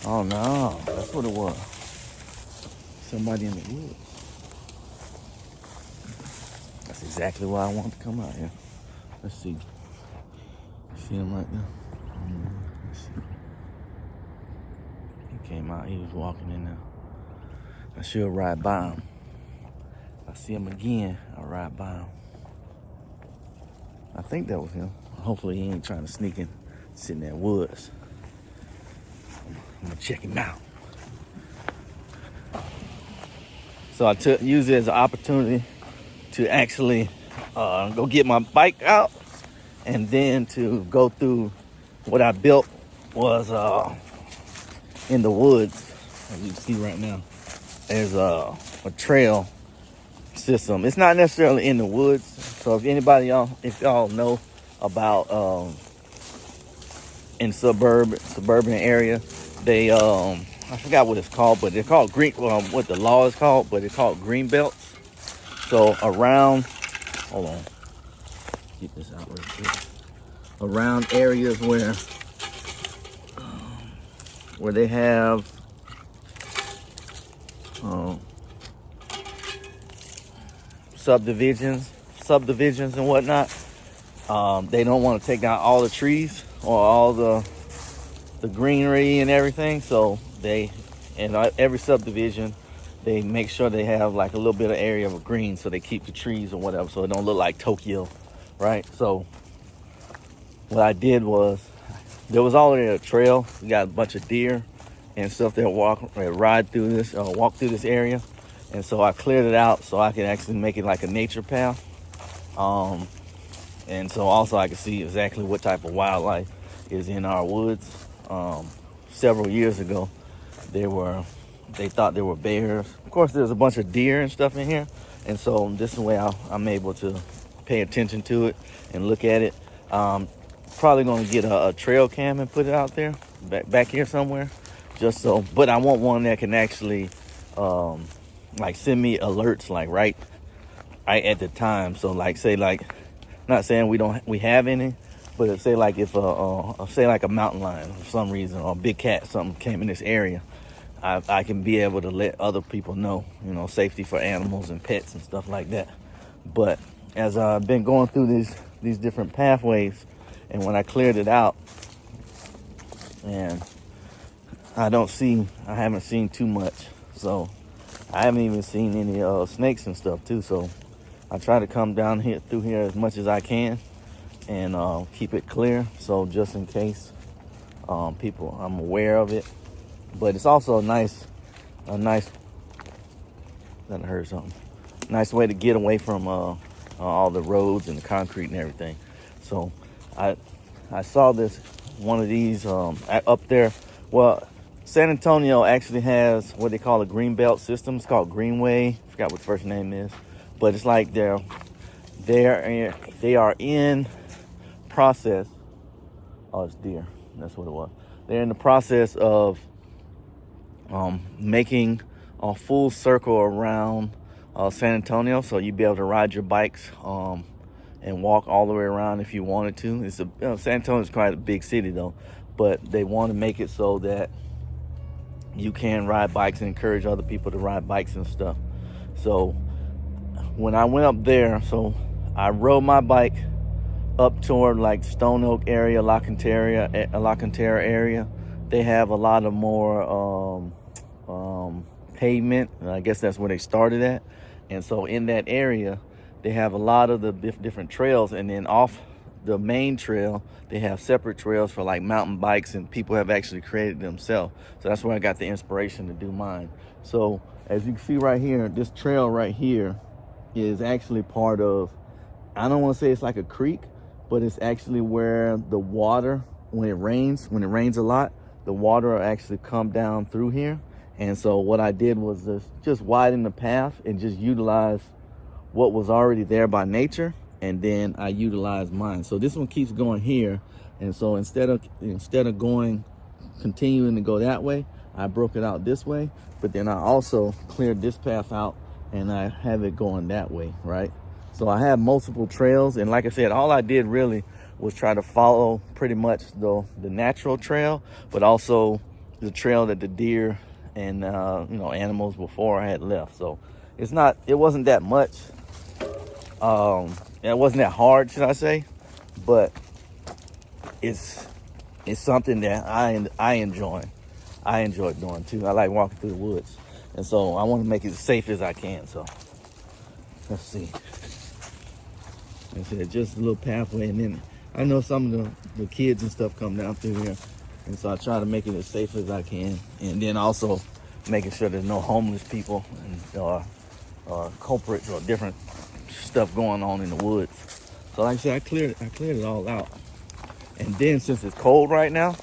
Oh no, that's what it was. Somebody in the woods. That's exactly why I want to come out here. Let's see. See him right there? Let's see. He came out, he was walking in there. I should ride by him. If I see him again, I'll ride by him. I think that was him. Hopefully he ain't trying to sneak in, sit in that woods. I'm gonna check him out. So I used it as an opportunity to actually go get my bike out, and then to go through what I built was in the woods. As you can see right now, there's a trail system. It's not necessarily in the woods. So if anybody y'all know about in suburban area, they I forgot what it's called, but they're called what the law is called, but it's called greenbelts. So around, hold on, keep this out real quick. Around areas where they have subdivisions and whatnot. They don't want to take down all the trees or all the greenery and everything. So in every subdivision, they make sure they have like a little bit of area of green, so they keep the trees or whatever, so it don't look like Tokyo, right? So what I did was, there was already a trail. We got a bunch of deer and stuff that walk through this area. And so I cleared it out so I could actually make it like a nature path. And so also I could see exactly what type of wildlife is in our woods. Several years ago, they thought there were bears. Of course, there's a bunch of deer and stuff in here. And so this is the way I'm able to pay attention to it and look at it. Probably gonna get a trail cam and put it out there, back here somewhere. Just so, but I want one that can actually like send me alerts like right at the time. So like say like, not saying we have any, but say like if say like a mountain lion for some reason, or a big cat, something came in this area, I can be able to let other people know, safety for animals and pets and stuff like that. But as I've been going through these different pathways, and when I cleared it out, and I haven't seen too much. So I haven't even seen any snakes and stuff too. So I try to come down through here as much as I can and keep it clear. So just in case I'm aware of it. But it's also a nice, that heard something. Nice way to get away from all the roads and the concrete and everything. So I saw one of these up there. Well, San Antonio actually has what they call a greenbelt system. It's called Greenway. I forgot what the first name is, but it's like they are in process. Oh, it's deer. That's what it was. They're in the process of making a full circle around San Antonio, so you'd be able to ride your bikes and walk all the way around if you wanted to. San Antonio is quite a big city though, but they want to make it so that you can ride bikes and encourage other people to ride bikes and stuff. So when I went up there, so I rode my bike up toward like Stone Oak area, La Cantera area. They have a lot of more pavement. I guess that's where they started at. And so in that area, they have a lot of the different trails, and then off the main trail, they have separate trails for like mountain bikes, and people have actually created themselves. So that's where I got the inspiration to do mine. So as you can see right here, this trail right here is actually part of, I don't want to say it's like a creek, but it's actually where the water, when it rains a lot, the water will actually come down through here. And so what I did was just widen the path and just utilize what was already there by nature, and then I utilized mine. So this one keeps going here, and so instead of continuing to go that way, I broke it out this way, but then I also cleared this path out and I have it going that way, right? So I have multiple trails, and like I said, all I did really was try to follow pretty much the natural trail, but also the trail that the deer and you know, animals before I had left. So it wasn't that much. It wasn't that hard, should I say? But it's something that I enjoy. I enjoy doing too. I like walking through the woods, and so I want to make it as safe as I can. So let's see. Like I said, just a little pathway, and then I know some of the kids and stuff come down through here, and so I try to make it as safe as I can, and then also making sure there's no homeless people and culprits or different stuff going on in the woods. So like I said, I cleared it all out. And then since it's cold right now,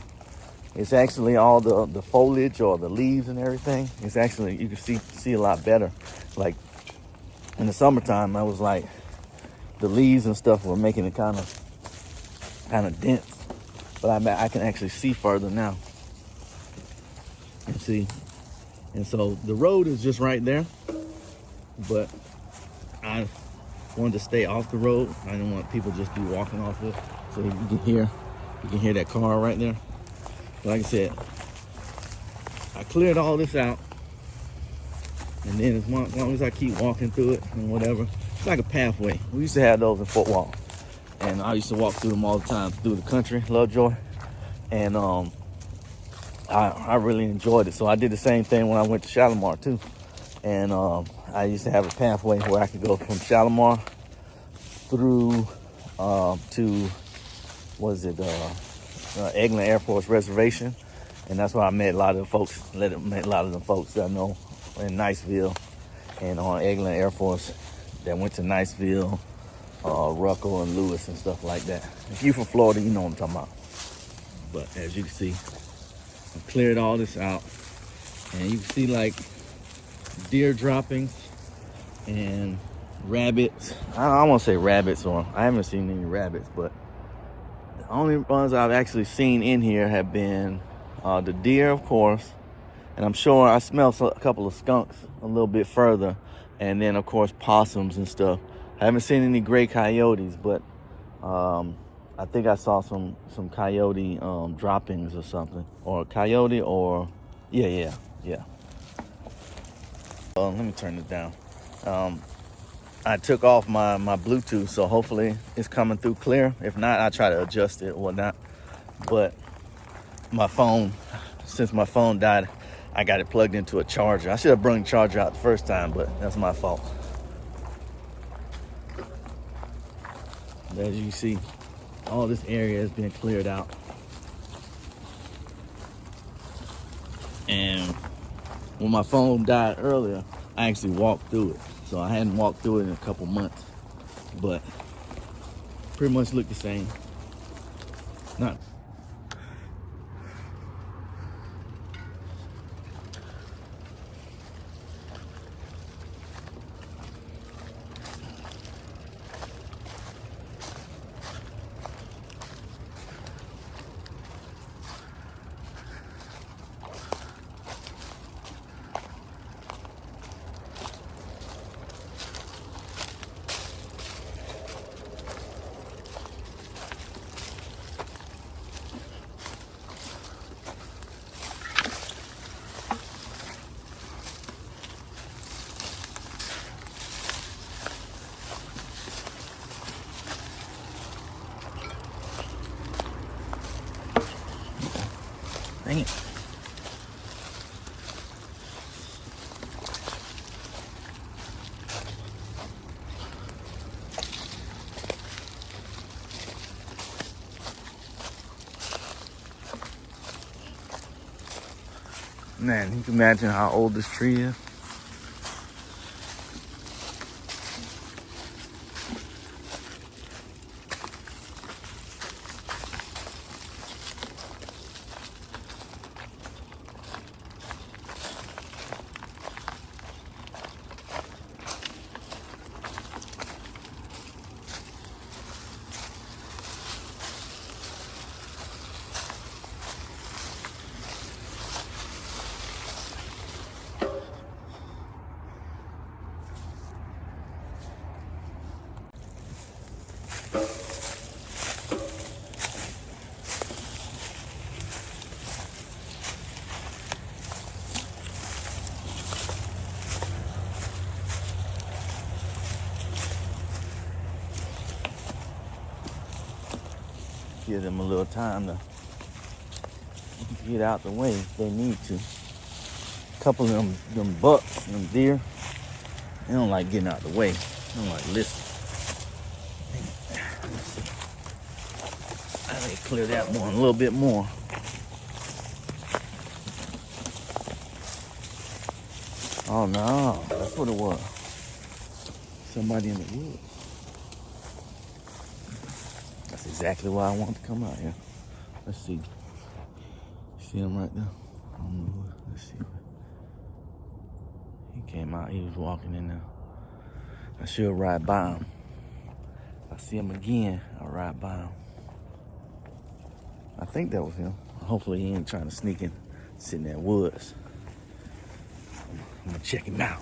it's actually all the foliage or the leaves and everything. It's actually, you can see a lot better. Like in the summertime, I was like, the leaves and stuff were making it kind of dense. But I can actually see further now. And see. And so the road is just right there. But I wanted to stay off the road. I didn't want people just be walking off it. So you can hear that car right there. But like I said, I cleared all this out. And then as long as I keep walking through it and whatever, it's like a pathway. We used to have those in Fort Walton. And I used to walk through them all the time through the country, Lovejoy. And I really enjoyed it. So I did the same thing when I went to Shalimar too. And I used to have a pathway where I could go from Shalimar through to, Eglin Air Force Reservation. And that's where I met a lot of the folks, that I know in Niceville and on Eglin Air Force that went to Niceville, Ruckle and Lewis and stuff like that. If you're from Florida, you know what I'm talking about. But as you can see, I cleared all this out. And you can see like deer droppings and rabbits. I don't want to say rabbits, or I haven't seen any rabbits, but the only ones I've actually seen in here have been the deer, of course, and I'm sure I smelled a couple of skunks a little bit further, and then of course possums and stuff. I haven't seen any gray coyotes, but I think I saw some coyote droppings or something, or coyote, or yeah. Let me turn this down. I took off my Bluetooth, so hopefully it's coming through clear. If not, I'll try to adjust it or whatnot. But my phone, since my phone died, I got it plugged into a charger. I should have brought the charger out the first time, but that's my fault. As you can see, all this area has been cleared out. And when my phone died earlier, I actually walked through it. So I hadn't walked through it in a couple months, but pretty much looked the same. Not. Dang it. Man, you can imagine how old this tree is. give them a little time to get out the way if they need to. A couple of them bucks, them deer, they don't like getting out the way. They don't like listening. I need to clear that one a little bit more. Oh no, that's what it was. Somebody in the woods. That's exactly why I want to come out here. Let's see. See him right there? Let's see. He came out, he was walking in there. I should ride by him. If I see him again, I'll ride by him. I think that was him. Hopefully he ain't trying to sneak in, sit in that woods. I'm gonna check him out.